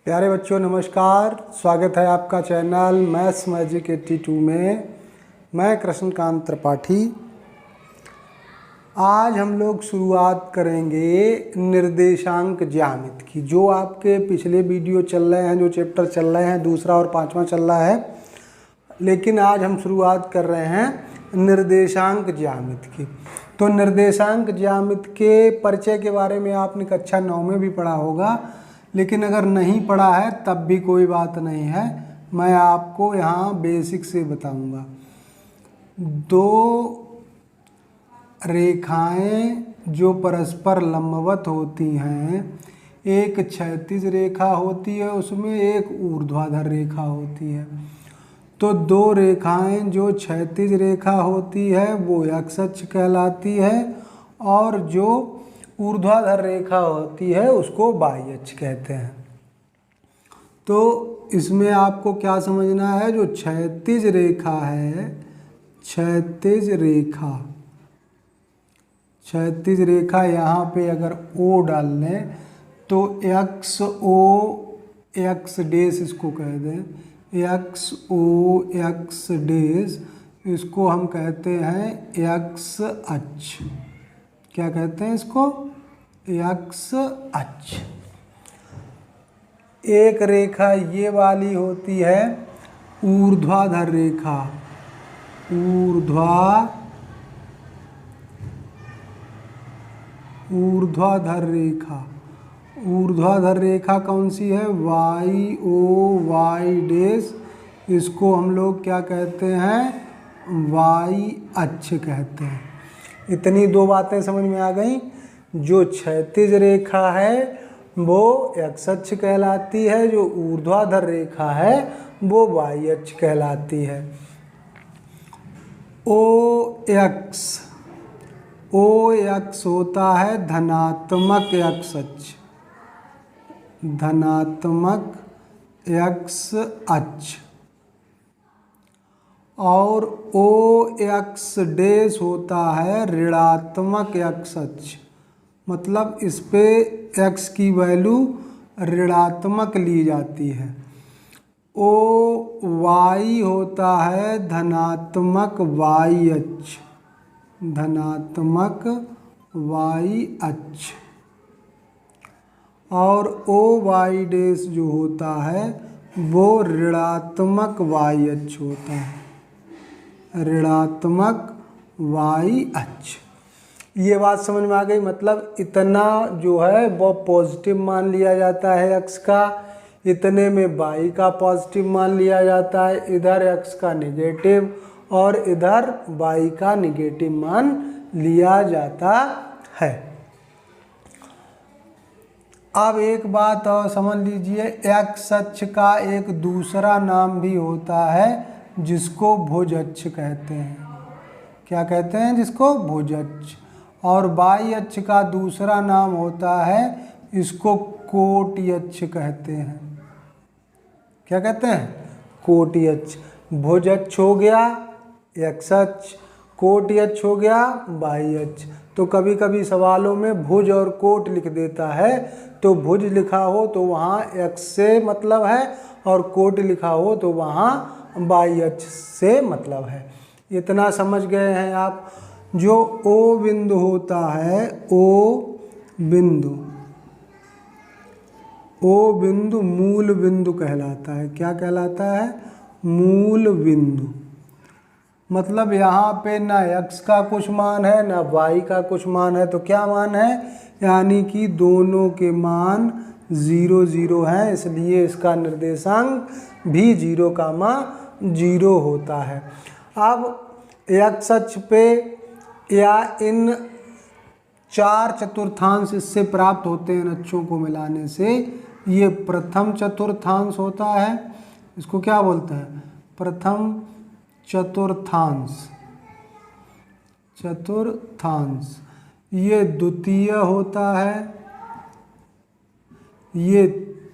प्यारे बच्चों नमस्कार। स्वागत है आपका चैनल मैथ्स मैजिक 82 में। मैं कृष्णकांत त्रिपाठी। आज हम लोग शुरुआत करेंगे निर्देशांक ज्यामिति की। जो आपके पिछले वीडियो चल रहे हैं, जो चैप्टर चल रहे हैं, दूसरा और पांचवा चल रहा है, लेकिन आज हम शुरुआत कर रहे हैं निर्देशांक ज्यामिति की। तो निर्देशांक ज्यामिति के परिचय के बारे में आपने कक्षा 9 में भी पढ़ा होगा, लेकिन अगर नहीं पढ़ा है तब भी कोई बात नहीं है, मैं आपको यहाँ बेसिक से बताऊँगा। दो रेखाएं जो परस्पर लंबवत होती हैं, एक क्षैतिज रेखा होती है, उसमें एक ऊर्ध्वाधर रेखा होती है। तो दो रेखाएं जो क्षैतिज रेखा होती है वो एक्स अक्ष कहलाती है, और जो ऊर्ध्वाधर रेखा होती है उसको वाई अक्ष कहते हैं। तो इसमें आपको क्या समझना है, जो क्षैतिज रेखा है, क्षैतिज रेखा यहाँ पे अगर ओ डाल लें तो एक्स ओ एक्स डेस इसको कह दें, एक्स ओ एक्स डेस, इसको हम कहते हैं एक्स अक्ष। क्या कहते हैं इसको? एक्स अक्ष। एक रेखा ये वाली होती है ऊर्ध्वाधर रेखा, ऊर्ध्वाधर रेखा कौन सी है? वाई ओ वाई डेस, इसको हम लोग क्या कहते हैं? वाई अक्ष कहते हैं। इतनी दो बातें समझ में आ गई। जो क्षैतिज रेखा है वो एक्स अक्ष कहलाती है, जो ऊर्ध्वाधर रेखा है वो वाई अक्ष कहलाती है। ओ एक्स होता है धनात्मक एक्स अक्ष, धनात्मक एक्स अक्ष, और ओ एक्स डेस होता है ऋणात्मक एक्स अक्ष। मतलब इस पे एक्स की वैल्यू ऋणात्मक ली जाती है। ओ वाई होता है धनात्मक वाई अक्ष, धनात्मक वाई अक्ष, और ओ वाई डेस जो होता है वो ऋणात्मक वाई अक्ष होता है, ऋणात्मक वाई अक्ष। ये बात समझ में आ गई। मतलब इतना जो है वो पॉजिटिव मान लिया जाता है एक्स का, इतने में वाई का पॉजिटिव मान लिया जाता है, इधर एक्स का निगेटिव और इधर वाई का निगेटिव मान लिया जाता है। अब एक बात और समझ लीजिए, एक्स अक्ष का एक दूसरा नाम भी होता है जिसको भुज अक्ष कहते हैं। क्या कहते हैं? जिसको भुज अक्ष। और वाई अक्ष का दूसरा नाम होता है, इसको कोटि अक्ष कहते हैं। क्या कहते हैं? कोटि अक्ष। भुज अक्ष हो गया एक्स अक्ष, कोटि अक्ष हो गया वाई अक्ष। तो कभी कभी सवालों में भुज और कोट लिख देता है, तो भुज लिखा हो तो वहाँ एक्स से मतलब है, और कोट लिखा हो तो वहाँ वाई अक्ष से मतलब है। इतना समझ गए हैं आप। जो ओ बिंदु होता है, ओ बिंदु मूल बिंदु कहलाता है। क्या कहलाता है? मूल बिंदु। मतलब यहाँ पे ना एक्स का कुछ मान है ना वाई का कुछ मान है, तो क्या मान है? यानी कि दोनों के मान 0 0 हैं, इसलिए इसका निर्देशांक भी 0 का मान 0 होता है। अब एक्स अक्ष पे या इन 4 चतुर्थांश इससे प्राप्त होते हैं अक्षों को मिलाने से। ये प्रथम चतुर्थांश होता है, इसको क्या बोलते हैं? प्रथम चतुर्थांश। ये द्वितीय होता है, ये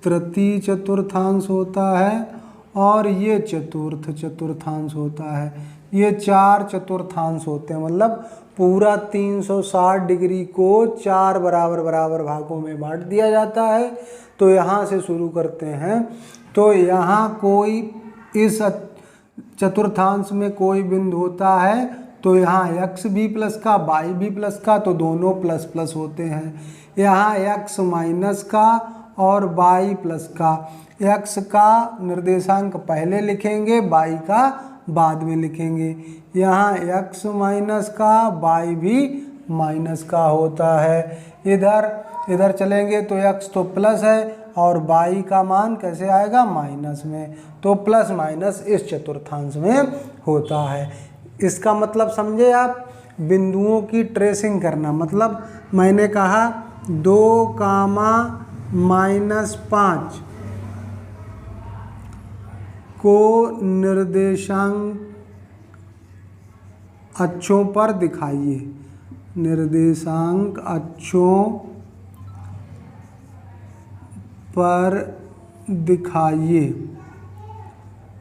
तृतीय चतुर्थांश होता है, और ये चतुर्थ चतुर्थांश होता है। ये 4 चतुर्थांश होते हैं। मतलब पूरा 360 डिग्री को 4 बराबर बराबर भागों में बांट दिया जाता है। तो यहाँ से शुरू करते हैं। तो यहाँ कोई इस चतुर्थांश में कोई बिंदु होता है तो यहाँ x भी प्लस का y भी प्लस का, तो दोनों प्लस प्लस होते हैं। यहाँ x माइनस का और y प्लस का। x का निर्देशांक पहले लिखेंगे, y का बाद में लिखेंगे। यहाँ x माइनस का, y भी माइनस का होता है। इधर चलेंगे तो x तो प्लस है और y का मान कैसे आएगा, माइनस में। तो प्लस माइनस इस चतुर्थांश में होता है। इसका मतलब समझे आप, बिंदुओं की ट्रेसिंग करना। मतलब मैंने कहा 2,-5 को निर्देशांक अक्षों पर दिखाइए। निर्देशांक अक्षों पर दिखाइए।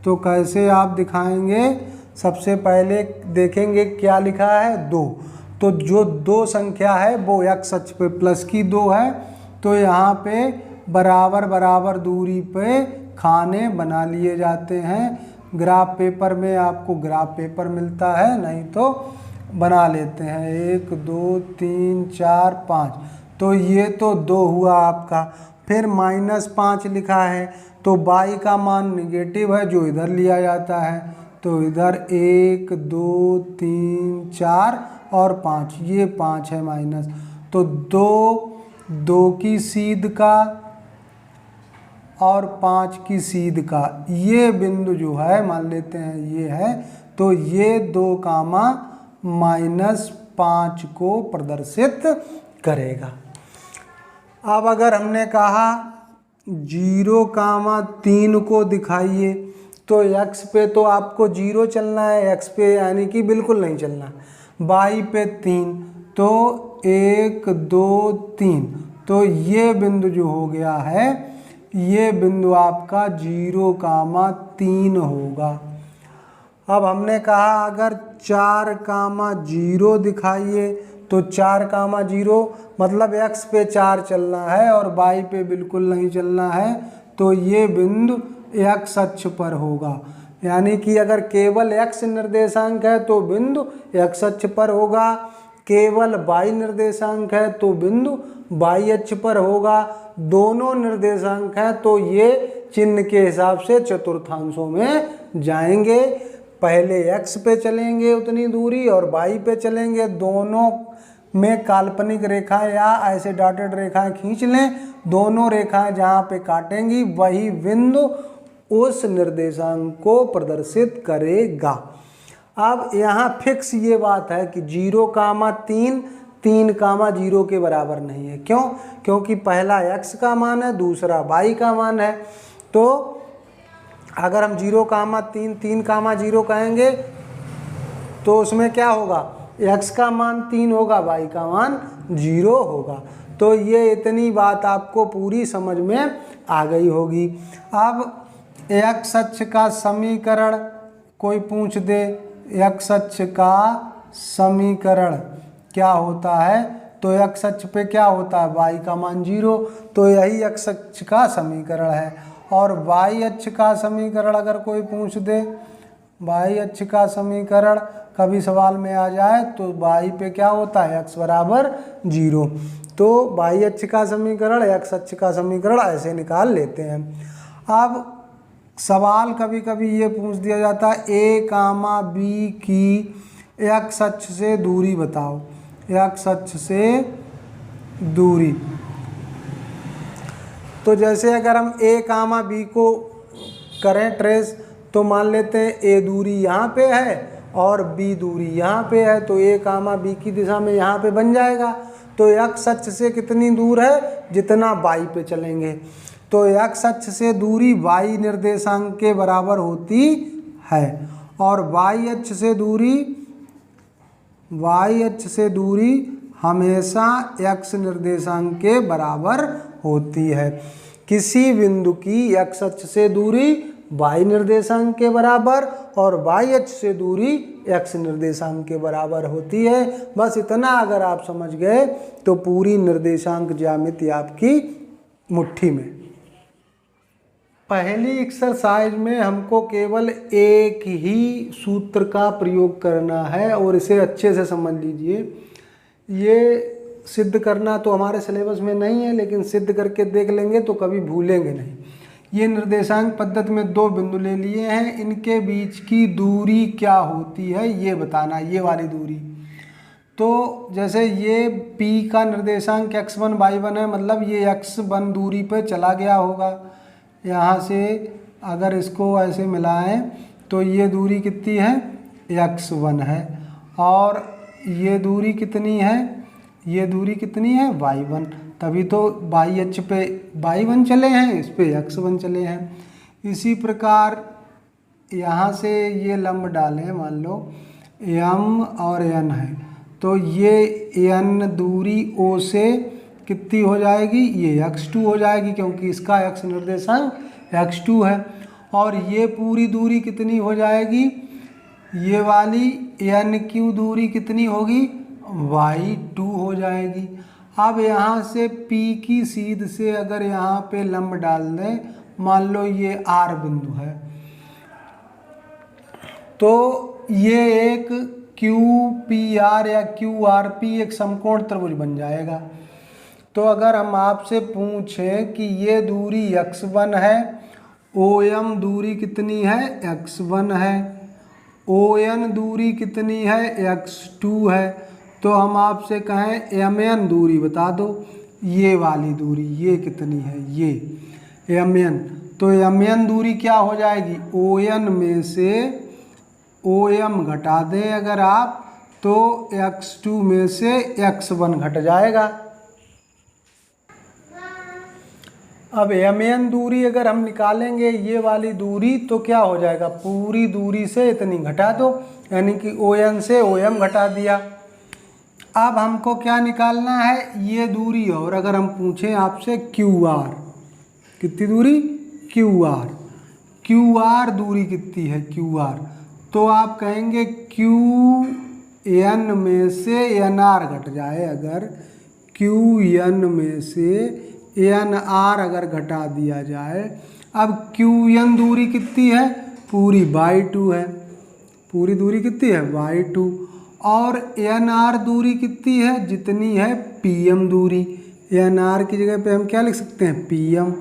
तो कैसे आप दिखाएंगे, सबसे पहले देखेंगे क्या लिखा है, 2। तो जो 2 संख्या है वो x अक्ष पे प्लस की 2 है। तो यहाँ पे बराबर बराबर दूरी पे खाने बना लिए जाते हैं। ग्राफ पेपर में आपको ग्राफ पेपर मिलता है, नहीं तो बना लेते हैं। 1 2 3 4 5। तो ये तो 2 हुआ आपका। फिर -5 लिखा है तो y का मान निगेटिव है जो इधर लिया जाता है। तो इधर 1 2 3 4 और 5, ये 5 है माइनस। तो 2 की सीध का और 5 की सीध का, ये बिंदु जो है मान लेते हैं ये है। तो ये 2,-5 को प्रदर्शित करेगा। अब अगर हमने कहा 0,3 को दिखाइए, तो x पे तो आपको 0 चलना है, x पे यानी कि बिल्कुल नहीं चलना। y पे 3, तो 1 2 3। तो ये बिंदु जो हो गया है, ये बिंदु आपका 0,3 होगा। अब हमने कहा अगर 4,0 दिखाइए, तो 4,0 मतलब x पे 4 चलना है और y पे बिल्कुल नहीं चलना है। तो ये बिंदु x अक्ष पर होगा। यानी कि अगर केवल x निर्देशांक है तो बिंदु x अक्ष पर होगा, केवल y निर्देशांक है तो बिंदु y अक्ष पर होगा। दोनों निर्देशांक हैं तो ये चिन्ह के हिसाब से चतुर्थांशों में जाएंगे। पहले x पे चलेंगे उतनी दूरी और y पे चलेंगे। दोनों में काल्पनिक रेखा या ऐसे डॉटेड रेखाएं खींच लें। दोनों रेखाएं जहाँ पे काटेंगी वही बिंदु उस निर्देशांक को प्रदर्शित करेगा। अब यहाँ फिक्स ये बात है कि 0,3 3,0 के बराबर नहीं है। क्यों? क्योंकि पहला x का मान है, दूसरा y का मान है। तो अगर हम 0,3 3,0 कहेंगे तो उसमें क्या होगा, x का मान 3 होगा, y का मान 0 होगा। तो ये इतनी बात आपको पूरी समझ में आ गई होगी। अब x अक्ष का समीकरण कोई पूछ दे, x अक्ष का समीकरण क्या होता है, तो x अक्ष पे क्या होता है, y का मान 0। तो यही x अक्ष का समीकरण है। और y अक्ष का समीकरण अगर कोई पूछ दे, y अक्ष का समीकरण कभी सवाल में आ जाए तो y पे क्या होता है, x बराबर 0। तो y अक्ष का समीकरण x अक्ष का समीकरण ऐसे निकाल लेते हैं। अब सवाल कभी कभी ये पूछ दिया जाता है a, b की x अक्ष से दूरी बताओ। x अक्ष से दूरी, तो जैसे अगर हम a, b को करें ट्रेस, तो मान लेते हैं a दूरी यहाँ पे है और b दूरी यहाँ पे है। तो a, b की दिशा में यहाँ पे बन जाएगा। तो x अक्ष से कितनी दूर है, जितना y पे चलेंगे। तो x अक्ष से दूरी y निर्देशांक के बराबर होती है और y अक्ष से दूरी हमेशा x निर्देशांक के बराबर होती है। किसी बिंदु की x अक्ष से दूरी y निर्देशांक के बराबर और y अक्ष से दूरी x निर्देशांक के बराबर होती है। बस इतना अगर आप समझ गए तो पूरी निर्देशांक ज्यामिति आपकी मुट्ठी में। पहली एक्सरसाइज में हमको केवल एक ही सूत्र का प्रयोग करना है और इसे अच्छे से समझ लीजिए। ये सिद्ध करना तो हमारे सिलेबस में नहीं है, लेकिन सिद्ध करके देख लेंगे तो कभी भूलेंगे नहीं। ये निर्देशांक पद्धति में दो बिंदु ले लिए हैं, इनके बीच की दूरी क्या होती है ये बताना, ये वाली दूरी। तो जैसे ये P का निर्देशांक x1 y1 है, मतलब ये x1 दूरी पे चला गया होगा। यहाँ से अगर इसको ऐसे मिलाएं तो ये दूरी कितनी है, x1 है, और ये दूरी कितनी है, ये दूरी कितनी है, y1। तभी तो y अक्ष पे y1 चले हैं, इस पे x1 चले हैं। इसी प्रकार यहाँ से ये लंब डालें, मान लो m और n है, तो ये n दूरी O से कितनी हो जाएगी, ये x2 हो जाएगी, क्योंकि इसका x निर्देशांक x2 है। और ये पूरी दूरी कितनी हो जाएगी, ये वाली NQ दूरी कितनी होगी, y2 हो जाएगी। अब यहाँ से P की सीध से अगर यहाँ पे लंब डाल दें, मान लो ये R बिंदु है, तो ये एक QPR या QRP एक समकोण त्रिभुज बन जाएगा। तो अगर हम आपसे पूछें कि ये दूरी x1 है, OM दूरी कितनी है, x1 है, ON दूरी कितनी है, x2 है, तो हम आपसे कहें MN दूरी बता दो, ये वाली दूरी ये कितनी है, ये MN। तो MN दूरी क्या हो जाएगी, ON में से OM घटा दें अगर आप, तो x2 में से x1 घट जाएगा। अब MN दूरी अगर हम निकालेंगे ये वाली दूरी, तो क्या हो जाएगा, पूरी दूरी से इतनी घटा दो, यानी कि ON से OM घटा दिया। अब हमको क्या निकालना है, ये दूरी। और अगर हम पूछें आपसे QR, कितनी दूरी, QR दूरी कितनी है, QR, तो आप कहेंगे QN में से NR घट जाए, अगर QN में से NR अगर घटा दिया जाए। अब QN दूरी कितनी है, पूरी y2 है, पूरी दूरी कितनी है, y2, और NR दूरी कितनी है, जितनी है PM दूरी। NR की जगह पे हम क्या लिख सकते हैं, PM,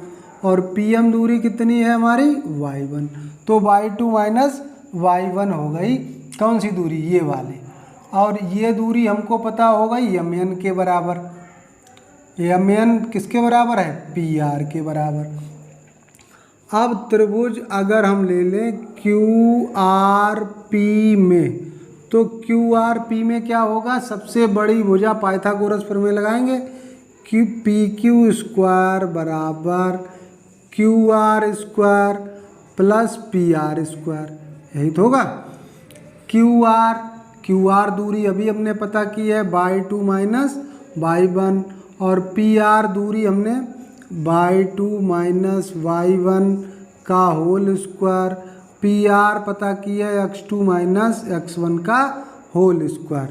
और PM दूरी कितनी है हमारी, y1। तो y2 माइनस y1 हो गई कौन सी दूरी, ये वाली। और ये दूरी हमको पता हो गई MN के बराबर। MN किसके बराबर है, PR के बराबर। अब त्रिभुज अगर हम ले लें QRP में, तो QRP में क्या होगा, सबसे बड़ी भुजा पाइथागोरस प्रमेय लगाएंगे, कि PQ स्क्वायर बराबर QR square plus PR square, यही तो होगा। QR दूरी अभी हमने पता की है y2 माइनस y1, और PR दूरी हमने y2 माइनस y1 का होल स्क्वायर, PR पता की है x2 माइनस x1 का होल स्क्वायर,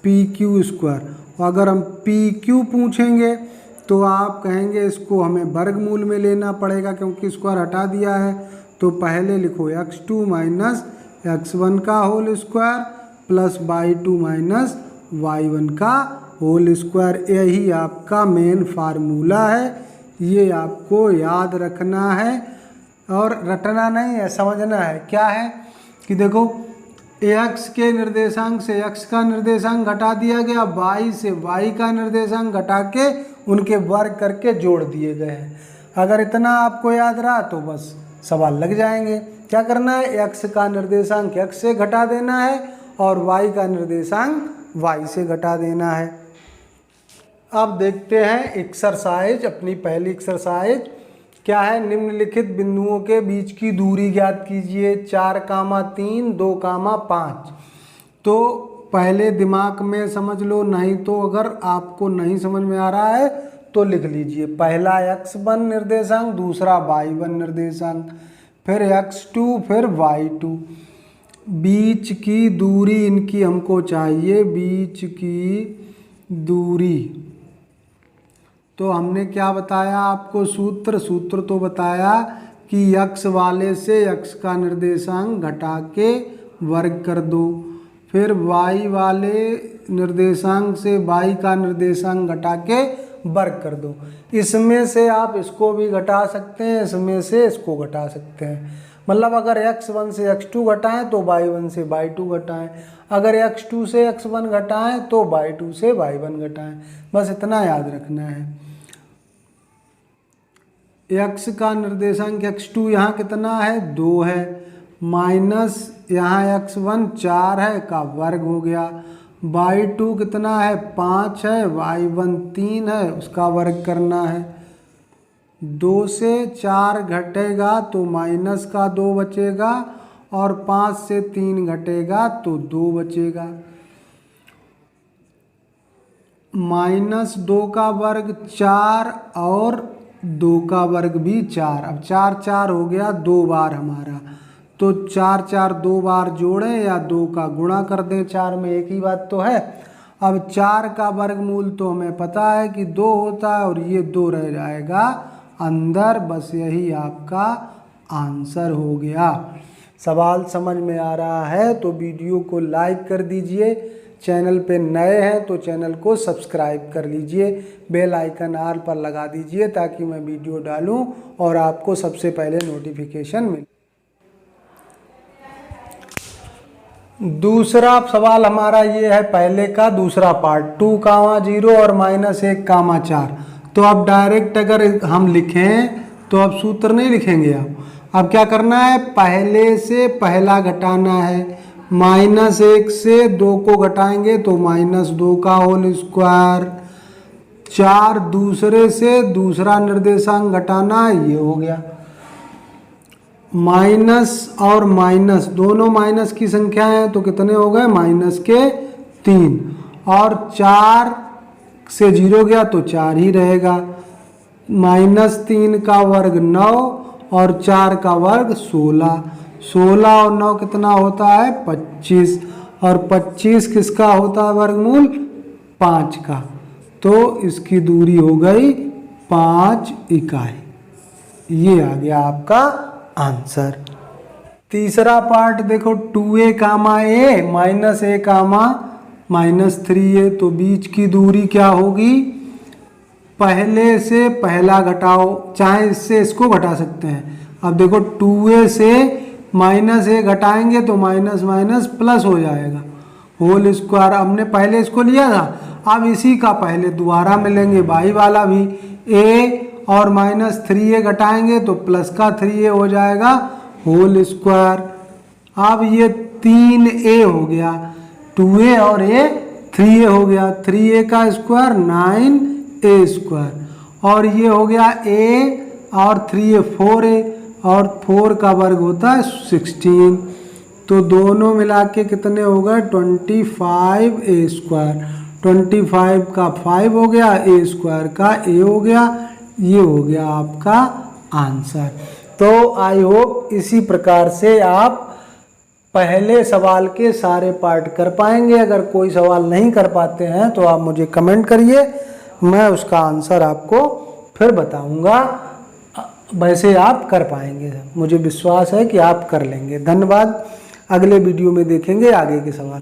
PQ स्क्वायर। और अगर हम PQ पूछेंगे तो आप कहेंगे इसको हमें वर्गमूल में लेना पड़ेगा, क्योंकि स्क्वायर हटा दिया है। तो पहले लिखो x2 माइनस x1 का whole square plus y2 minus y1 का होल स्क्वायर। यही आपका मेन फार्मूला है, ये आपको याद रखना है, और रटना नहीं है, समझना है। क्या है कि देखो x के निर्देशांक से x का निर्देशांक घटा दिया गया, y से y का निर्देशांक घटा के उनके वर्ग करके जोड़ दिए गए हैं। अगर इतना आपको याद रहा तो बस सवाल लग जाएंगे। क्या करना है, x का निर्देशांक x से घटा देना है और y का निर्देशांक y से घटा देना है। अब देखते हैं एक्सरसाइज, अपनी पहली एक्सरसाइज क्या है, निम्नलिखित बिंदुओं के बीच की दूरी ज्ञात कीजिए, 4,3, 2,5। तो पहले दिमाग में समझ लो, नहीं तो अगर आपको नहीं समझ में आ रहा है तो लिख लीजिए। पहला x1 निर्देशांक, दूसरा y1 निर्देशांक, फिर x2 फिर y2। बीच की दूरी इनकी हमको चाहिए, बीच की दूरी। तो हमने क्या बताया आपको सूत्र तो बताया कि x वाले से x का निर्देशांक घटा के वर्ग कर दो, फिर y वाले निर्देशांक से y का निर्देशांक घटा के वर्ग कर दो। इसमें से आप इसको भी घटा सकते हैं, इसमें से इसको घटा सकते हैं। मतलब अगर x1 से x2 घटाएं तो y1 से y2 घटाएं, अगर x2 से x1 घटाएं तो y2 से y1 घटाएं। बस इतना याद रखना है। x का निर्देशांक x2 यहाँ कितना है 2 है, माइनस यहाँ x1 4 है का वर्ग हो गया, y2 कितना है 5 है, y1 3 है उसका वर्ग करना है। 2 से 4 घटेगा तो माइनस का 2 बचेगा और 5 से 3 घटेगा तो 2 बचेगा। -2 का वर्ग 4 और 2 का वर्ग भी 4। अब 4 4 हो गया 2 बार हमारा, तो 4 4 2 बार जोड़ें या 2 का गुणा कर दें, 4 में एक ही बात तो है। अब 4 का वर्गमूल तो हमें पता है कि 2 होता है और ये 2 रह जाएगा अंदर। बस यही आपका आंसर हो गया। सवाल समझ में आ रहा है तो वीडियो को लाइक कर दीजिए, चैनल पे नए हैं तो चैनल को सब्सक्राइब कर लीजिए, बेल आइकन ऑल पर लगा दीजिए ताकि मैं वीडियो डालूं और आपको सबसे पहले नोटिफिकेशन मिले। दूसरा सवाल हमारा ये है पहले का दूसरा पार्ट 2, 0 और -1, 4। तो अब डायरेक्ट अगर हम लिखें तो अब सूत्र नहीं लिखेंगे। अब क्या करना है, पहले से पहला घटाना है। -1 से 2 को घटाएंगे तो -2 का होल स्क्वायर। 4 दूसरे से दूसरा निर्देशांक घटाना है, ये हो गया। माइनस और माइनस दोनों माइनस की संख्या है तो कितने हो गए -3, और 4 से 0 गया तो 4 ही रहेगा। -3 का वर्ग 9 और 4 का वर्ग 16। 16 और 9 कितना होता है 25, और 25 किसका होता है वर्गमूल 5 का। तो इसकी दूरी हो गई 5 इकाई। ये आ गया आपका आंसर। तीसरा पार्ट देखो 2a, -a, -3a। तो बीच की दूरी क्या होगी, पहले से पहला घटाओ, चाहे इससे इसको घटा सकते हैं। अब देखो 2a से -a घटाएंगे तो माइनस माइनस प्लस हो जाएगा, होल स्क्वायर। हमने पहले इसको लिया था, अब इसी का पहले दोबारा मिलेंगे बाई वाला भी। a और -3a घटाएंगे तो प्लस का 3a हो जाएगा, होल स्क्वायर। अब ये 3a हो गया, 2a और a 3a हो गया, 3a का स्क्वायर 9a स्क्वायर, और ये हो गया a और 3a 4a, और 4 का वर्ग होता है 16। तो दोनों मिला के कितने हो गए 25a स्क्वायर। 25 का 5 हो गया, a स्क्वायर का a हो गया। ये हो गया आपका आंसर। तो आई होप इसी प्रकार से आप पहले सवाल के सारे पार्ट कर पाएंगे। अगर कोई सवाल नहीं कर पाते हैं तो आप मुझे कमेंट करिए, मैं उसका आंसर आपको फिर बताऊंगा। वैसे आप कर पाएंगे, मुझे विश्वास है कि आप कर लेंगे। धन्यवाद। अगले वीडियो में देखेंगे आगे के सवाल।